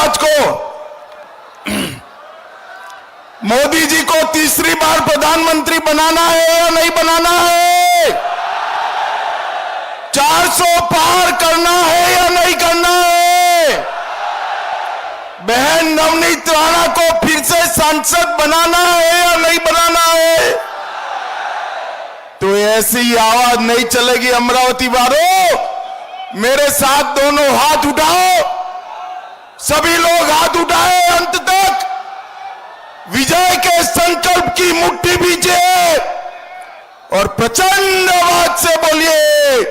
महाराज को, मोदी जी को तीसरी बार प्रधानमंत्री बनाना है या नहीं बनाना है? 400 पार करना है या नहीं करना है? बहन नवनीत राणा को फिर से सांसद बनाना है या नहीं बनाना है? तो ऐसी आवाज नहीं चलेगी। अमरावती वालों, मेरे साथ दोनों हाथ उठाओ, सभी लोग हाथ उठाए, अंत तक विजय के संकल्प की मुट्ठी भींचे और प्रचंड आवाज से बोलिए,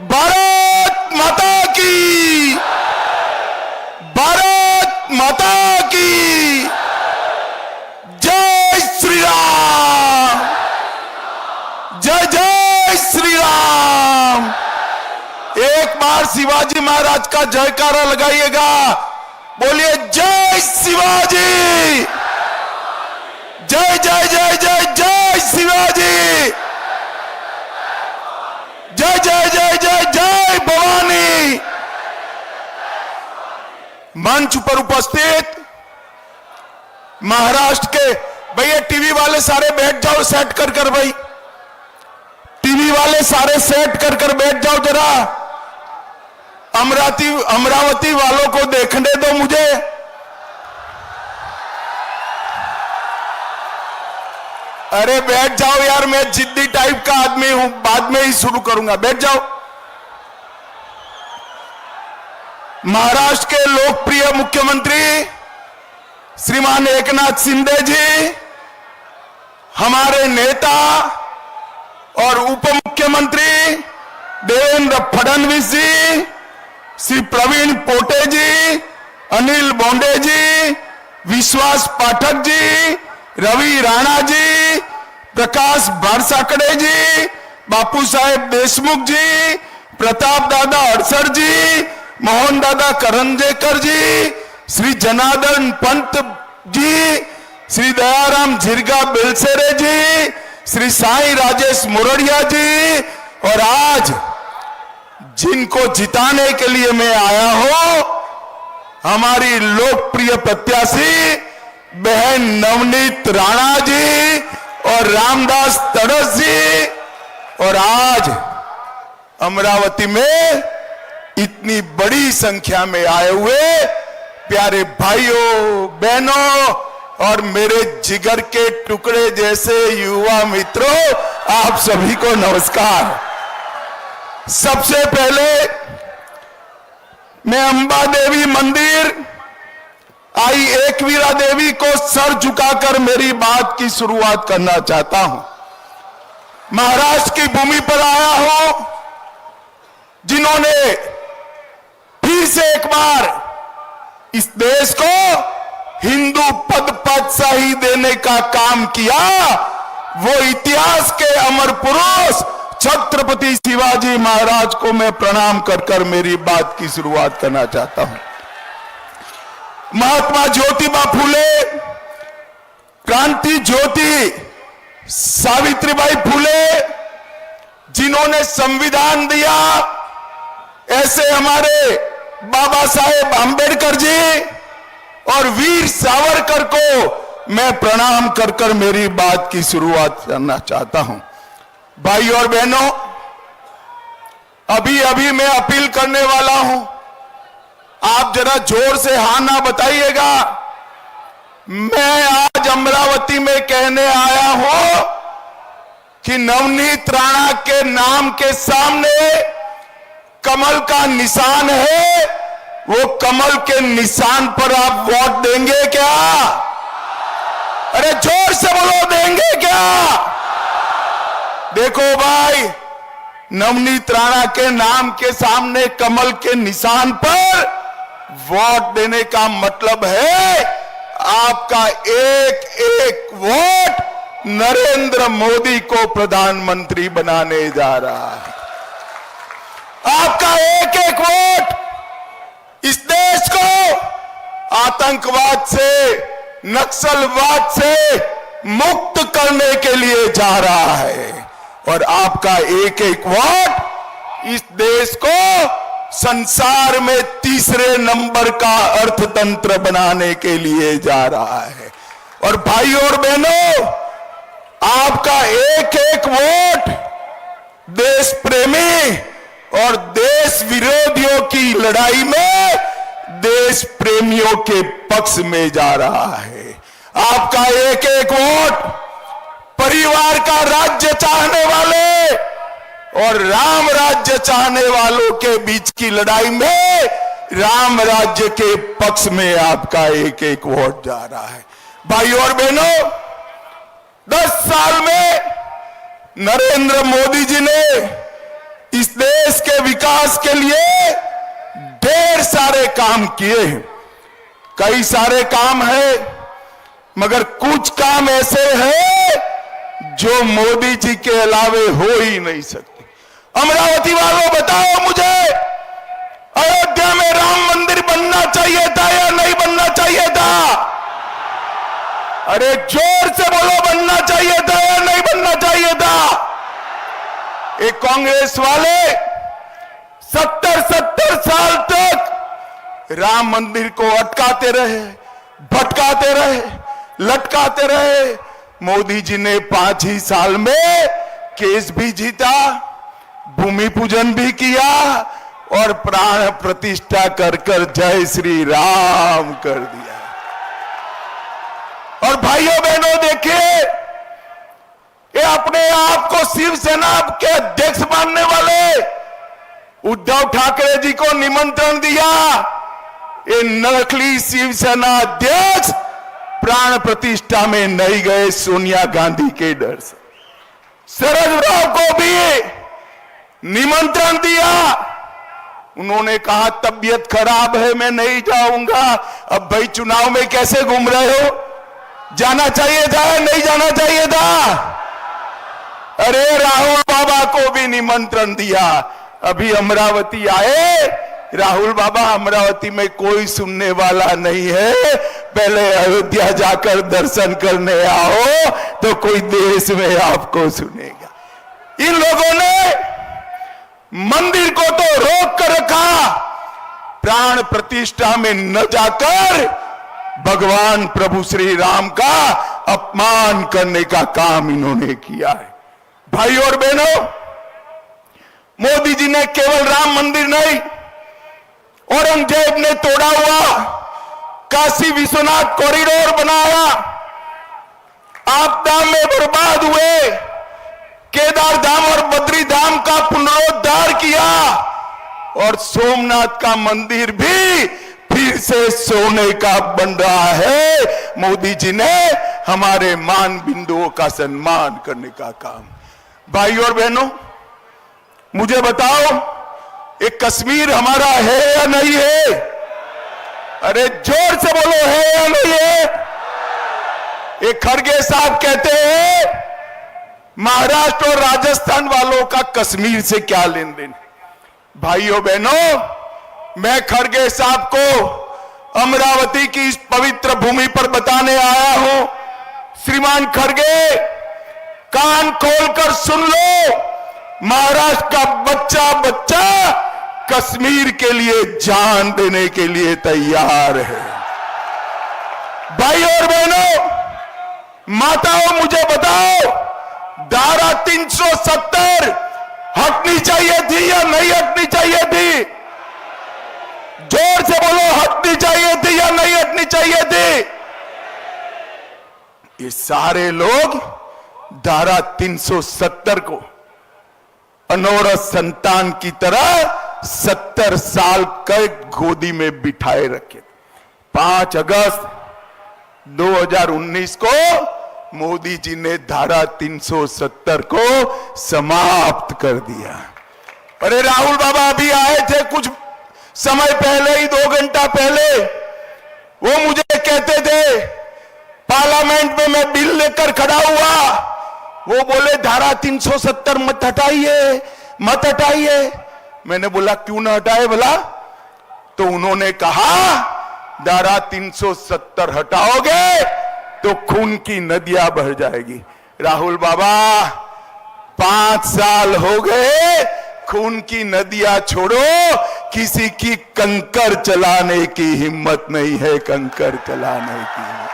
भारत माता की, भारत माता की जय श्री राम, जय जय श्री राम। एक बार शिवाजी महाराज का जयकारा लगाइएगा, बोलिए जय शिवाजी, जय जय जय जय जय शिवाजी, जय जय जय जय जय भवानी। मंच पर उपस्थित महाराष्ट्र के, भैया टीवी वाले सारे बैठ जाओ, सेट कर कर, भाई टीवी वाले सारे सेट कर कर बैठ जाओ जरा। अमरावती वालों को देखने दो मुझे। अरे बैठ जाओ यार, मैं जिद्दी टाइप का आदमी हूं, बाद में ही शुरू करूंगा, बैठ जाओ। महाराष्ट्र के लोकप्रिय मुख्यमंत्री श्रीमान एकनाथ शिंदे जी, हमारे नेता और उप मुख्यमंत्री देवेंद्र फडणवीस जी, श्री प्रवीण पोटे जी, अनिल बोंडे जी, विश्वास पाठक जी, रवि राणा जी, प्रकाश भारसाकड़े जी, बापू साहेब देशमुख जी, प्रताप दादा अड़सर जी, मोहन दादा करंजेकर जी, श्री जनार्दन पंत जी, श्री दयाराम झिरगा बेलसेरे जी, श्री साई राजेश मुरड़िया जी, और आज जिनको जिताने के लिए मैं आया हूं, हमारी लोकप्रिय प्रत्याशी बहन नवनीत राणा जी और रामदास तड़स जी। और आज अमरावती में इतनी बड़ी संख्या में आए हुए प्यारे भाइयों बहनों और मेरे जिगर के टुकड़े जैसे युवा मित्रों, आप सभी को नमस्कार। सबसे पहले मैं अंबा देवी मंदिर आई एकवीरा देवी को सर झुकाकर मेरी बात की शुरुआत करना चाहता हूं। महाराष्ट्र की भूमि पर आया हूं, जिन्होंने फिर से एक बार इस देश को हिंदू पद पातशाही देने का काम किया, वो इतिहास के अमर पुरुष छत्रपति शिवाजी महाराज को मैं प्रणाम कर कर मेरी बात की शुरुआत करना चाहता हूं। महात्मा ज्योतिबा फूले, क्रांति ज्योति सावित्रीबाई फूले, जिन्होंने संविधान दिया, ऐसे हमारे बाबा साहेब आंबेडकर जी और वीर सावरकर को मैं प्रणाम कर कर मेरी बात की शुरुआत करना चाहता हूं। भाई और बहनों, अभी अभी मैं अपील करने वाला हूं, आप जरा जोर से हाँ ना बताइएगा। मैं आज अमरावती में कहने आया हूं कि नवनीत राणा के नाम के सामने कमल का निशान है, वो कमल के निशान पर आप वोट देंगे क्या? अरे जोर से बोलो, देंगे क्या? देखो भाई, नवनीत राणा के नाम के सामने कमल के निशान पर वोट देने का मतलब है आपका एक एक वोट नरेंद्र मोदी को प्रधानमंत्री बनाने जा रहा है। आपका एक एक वोट इस देश को आतंकवाद से, नक्सलवाद से मुक्त करने के लिए जा रहा है, और आपका एक एक वोट इस देश को संसार में तीसरे नंबर का अर्थतंत्र बनाने के लिए जा रहा है। और भाइयों और बहनों, आपका एक एक वोट देश प्रेमी और देश विरोधियों की लड़ाई में देश प्रेमियों के पक्ष में जा रहा है। आपका एक एक वोट परिवार का राज्य चाहने वाले और राम राज्य चाहने वालों के बीच की लड़ाई में राम राज्य के पक्ष में आपका एक एक वोट जा रहा है। भाइयों और बहनों, 10 साल में नरेंद्र मोदी जी ने इस देश के विकास के लिए ढेर सारे काम किए हैं। कई सारे काम है, मगर कुछ काम ऐसे हैं जो मोदी जी के अलावे हो ही नहीं सकते। अमरावती वालों, बताओ मुझे, अयोध्या में राम मंदिर बनना चाहिए था या नहीं बनना चाहिए था? अरे जोर से बोलो, बनना चाहिए था या नहीं बनना चाहिए था? एक कांग्रेस वाले 70 साल तक राम मंदिर को अटकाते रहे, भटकाते रहे, लटकाते रहे। मोदी जी ने 5 ही साल में केस भी जीता, भूमि पूजन भी किया और प्राण प्रतिष्ठा कर कर जय श्री राम कर दिया। और भाइयों बहनों, देखिए, ये अपने आप को शिवसेना के अध्यक्ष मानने वाले उद्धव ठाकरे जी को निमंत्रण दिया। ये नकली शिवसेना अध्यक्ष प्राण प्रतिष्ठा में नहीं गए सोनिया गांधी के डर से। शरद राव को भी निमंत्रण दिया, उन्होंने कहा तबीयत खराब है, मैं नहीं जाऊंगा। अब भाई, चुनाव में कैसे घूम रहे हो? जाना चाहिए था, नहीं जाना चाहिए था? अरे राहुल बाबा को भी निमंत्रण दिया। अभी अमरावती आए, राहुल बाबा, अमरावती में कोई सुनने वाला नहीं है, पहले अयोध्या जाकर दर्शन करने आओ तो कोई देश में आपको सुनेगा। इन लोगों ने मंदिर को तो रोक कर रखा, प्राण प्रतिष्ठा में न जाकर भगवान प्रभु श्री राम का अपमान करने का काम इन्होंने किया है। भाइयों और बहनों, मोदी जी ने केवल राम मंदिर नहीं, औरंगजेब ने तोड़ा हुआ काशी विश्वनाथ कॉरिडोर बनाया, आपदा में बर्बाद हुए केदार धाम और बद्री धाम का पुनरुद्धार किया और सोमनाथ का मंदिर भी फिर से सोने का बन रहा है। मोदी जी ने हमारे मान बिंदुओं का सम्मान करने का काम। भाइयों और बहनों, मुझे बताओ, एक कश्मीर हमारा है या नहीं है? अरे जोर से बोलो, है या नहीं है? एक खड़गे साहब कहते हैं महाराष्ट्र और राजस्थान वालों का कश्मीर से क्या लेन देन। भाइयों बहनों, मैं खड़गे साहब को अमरावती की इस पवित्र भूमि पर बताने आया हूं। श्रीमान खड़गे, कान खोलकर सुन लो, महाराष्ट्र का बच्चा बच्चा कश्मीर के लिए जान देने के लिए तैयार है। भाइयों और बहनों, माताओं, मुझे बताओ, धारा 370 हटनी चाहिए थी या नहीं हटनी चाहिए थी? जोर से बोलो, हटनी चाहिए थी या नहीं हटनी चाहिए थी? ये सारे लोग धारा 370 को अनौरत संतान की तरह 70 साल कैद गोदी में बिठाए रखे। 5 अगस्त 2019 को मोदी जी ने धारा 370 को समाप्त कर दिया। अरे राहुल बाबा अभी आए थे कुछ समय पहले ही, 2 घंटा पहले, वो मुझे कहते थे, पार्लियामेंट में मैं बिल लेकर खड़ा हुआ, वो बोले धारा 370 मत हटाइए, मत हटाइए। मैंने बोला क्यों ना हटाए भला? तो उन्होंने कहा धारा 370 हटाओगे तो खून की नदियां बह जाएगी। राहुल बाबा, 5 साल हो गए, खून की नदियां छोड़ो, किसी की कंकर चलाने की हिम्मत नहीं है, कंकर चलाने की हिम्मत।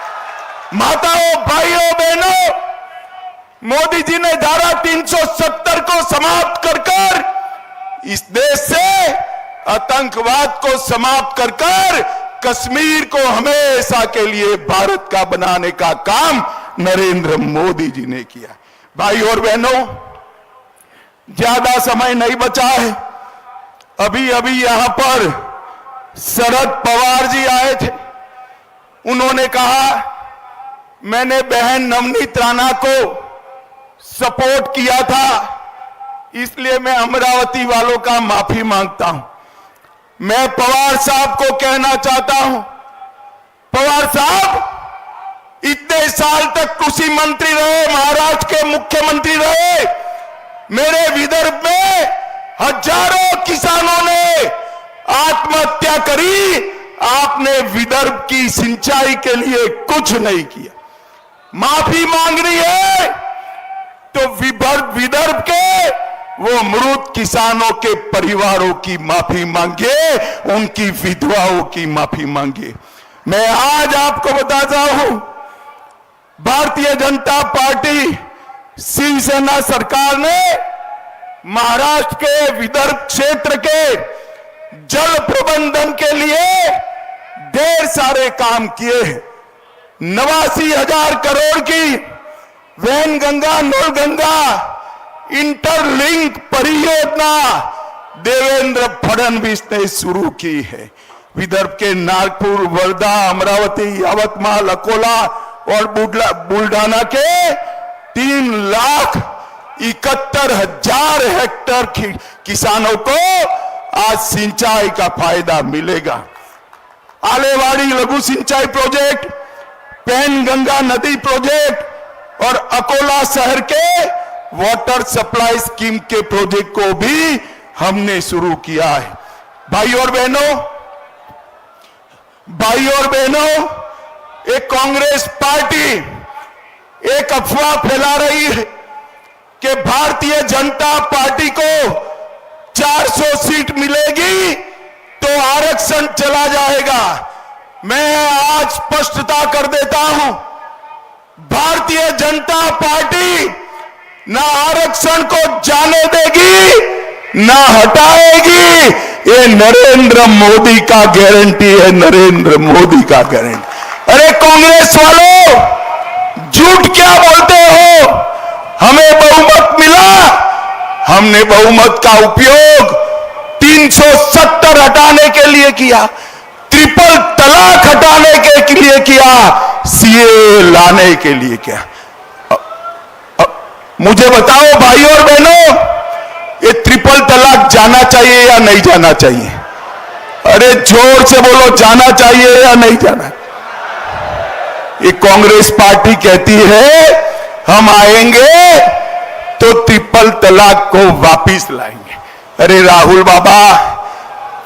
माताओं, भाइयों, बहनों, मोदी जी ने धारा 370 को समाप्त कर इस देश से आतंकवाद को समाप्त कर कश्मीर को हमेशा के लिए भारत का बनाने का काम नरेंद्र मोदी जी ने किया। भाई और बहनों, ज्यादा समय नहीं बचा है। अभी अभी यहां पर शरद पवार जी आए थे। उन्होंने कहा, मैंने बहन नवनीत राणा को सपोर्ट किया था, इसलिए मैं अमरावती वालों का माफी मांगता हूं। मैं पवार साहब को कहना चाहता हूं, पवार साहब इतने साल तक कृषि मंत्री रहे, महाराष्ट्र के मुख्यमंत्री रहे। मेरे विदर्भ में हजारों किसानों ने आत्महत्या करी, आपने विदर्भ की सिंचाई के लिए कुछ नहीं किया। माफी मांग रही है तो विदर्भ के वो मृत किसानों के परिवारों की माफी मांगे, उनकी विधवाओं की माफी मांगे। मैं आज आपको बताता हूं, भारतीय जनता पार्टी शिवसेना सरकार ने महाराष्ट्र के विदर्भ क्षेत्र के जल प्रबंधन के लिए ढेर सारे काम किए हैं। 89,000 करोड़ की वैनगंगा नलगंगा इंटरलिंक परियोजना देवेंद्र फडणवीस ने शुरू की है। विदर्भ के नागपुर, वर्धा, अमरावती, यवतमाल, अकोला और बुल्ढाना के 3,71,000 हेक्टेयर किसानों को आज सिंचाई का फायदा मिलेगा। आलेवाड़ी लघु सिंचाई प्रोजेक्ट, पैनगंगा नदी प्रोजेक्ट और अकोला शहर के वाटर सप्लाई स्कीम के प्रोजेक्ट को भी हमने शुरू किया है। भाई और बहनों, एक कांग्रेस पार्टी एक अफवाह फैला रही है कि भारतीय जनता पार्टी को 400 सीट मिलेगी तो आरक्षण चला जाएगा। मैं आज स्पष्टता कर देता हूं, भारतीय जनता पार्टी ना आरक्षण को जाने देगी ना हटाएगी। ये नरेंद्र मोदी का गारंटी है, नरेंद्र मोदी का गारंटी। अरे कांग्रेस वालों, झूठ क्या बोलते हो? हमें बहुमत मिला, हमने बहुमत का उपयोग 370 हटाने के लिए किया, ट्रिपल तलाक हटाने के लिए किया, सीए लाने के लिए किया। मुझे बताओ भाई और बहनों, ये ट्रिपल तलाक जाना चाहिए या नहीं जाना चाहिए? अरे जोर से बोलो, जाना चाहिए या नहीं जाना? ये कांग्रेस पार्टी कहती है हम आएंगे तो ट्रिपल तलाक को वापिस लाएंगे। अरे राहुल बाबा,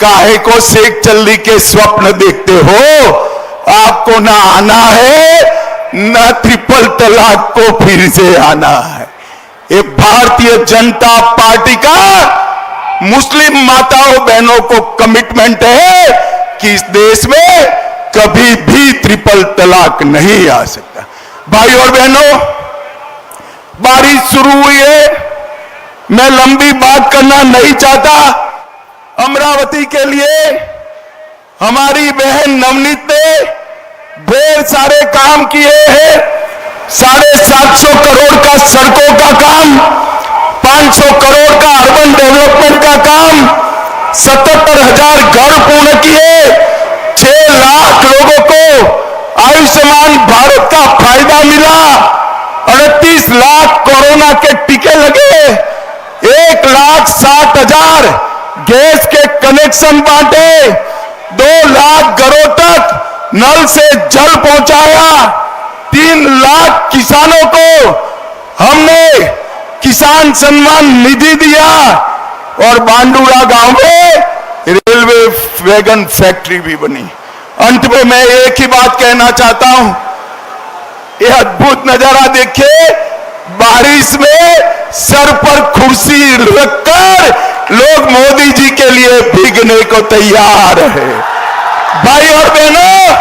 काहे को शेख चल्ली के स्वप्न देखते हो? आपको ना आना है ना ट्रिपल तलाक को फिर से आना है। ये भारतीय जनता पार्टी का मुस्लिम माताओं बहनों को कमिटमेंट है कि इस देश में कभी भी ट्रिपल तलाक नहीं आ सकता। भाई और बहनों, बारिश शुरू हुई है, मैं लंबी बात करना नहीं चाहता। अमरावती के लिए हमारी बहन नवनीत ने ढेर सारे काम किए हैं। 750 करोड़ का सड़कों का काम, 500 करोड़ का अर्बन डेवलपमेंट का काम, 77,000 घर पूर्ण किए, 6 लाख लोगों को आयुष्मान भारत का फायदा मिला, 38 लाख कोरोना के टीके लगे, 1,60,000 गैस के कनेक्शन बांटे, 2 लाख घरों तक नल से जल पहुंचाया, 3 लाख किसानों को हमने किसान सम्मान निधि दिया और बांडूरा गांव में रेलवे वैगन फैक्ट्री भी बनी। अंत में मैं एक ही बात कहना चाहता हूं, यह अद्भुत नजारा देखिए, बारिश में सर पर कुर्सी रखकर लोग मोदी जी के लिए भीगने को तैयार है। भाई और बहनों,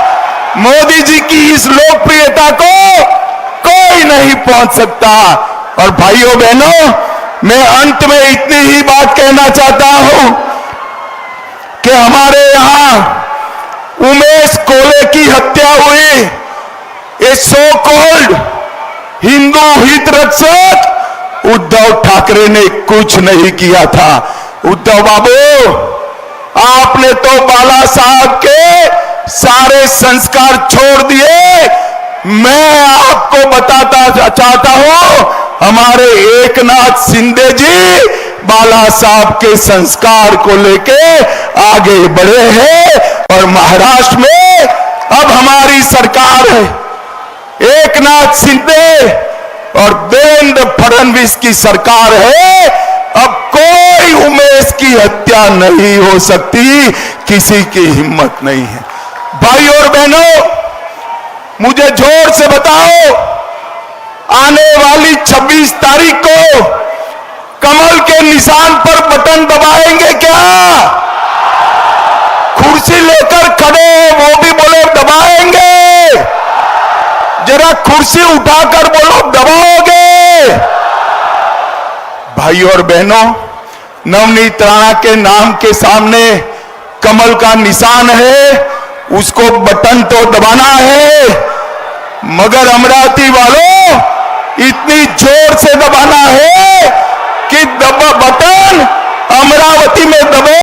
मोदी जी की इस लोकप्रियता को कोई नहीं पहुंच सकता। और भाइयों बहनों, मैं अंत में इतनी ही बात कहना चाहता हूं कि हमारे यहां उमेश कोले की हत्या हुई, ये सो कॉल्ड हिंदू हित रक्षक उद्धव ठाकरे ने कुछ नहीं किया था। उद्धव बाबू, आपने तो बाला साहब के सारे संस्कार छोड़ दिए। मैं आपको बताता चाहता हूं, हमारे एकनाथ शिंदे जी बाला साहब के संस्कार को लेके आगे बढ़े हैं और महाराष्ट्र में अब हमारी सरकार है। एकनाथ शिंदे और देवेंद्र फडणवीस की सरकार है। अब कोई उमेश की हत्या नहीं हो सकती, किसी की हिम्मत नहीं है। भाई और बहनों, मुझे जोर से बताओ, आने वाली 26 तारीख को कमल के निशान पर बटन दबाएंगे क्या? कुर्सी लेकर खड़े वो भी बोलो दबाएंगे। जरा कुर्सी उठाकर बोलो दबाओगे। भाई और बहनों, नवनीत राणा के नाम के सामने कमल का निशान है, उसको बटन तो दबाना है, मगर अमरावती वालों इतनी जोर से दबाना है कि बटन अमरावती में दबे।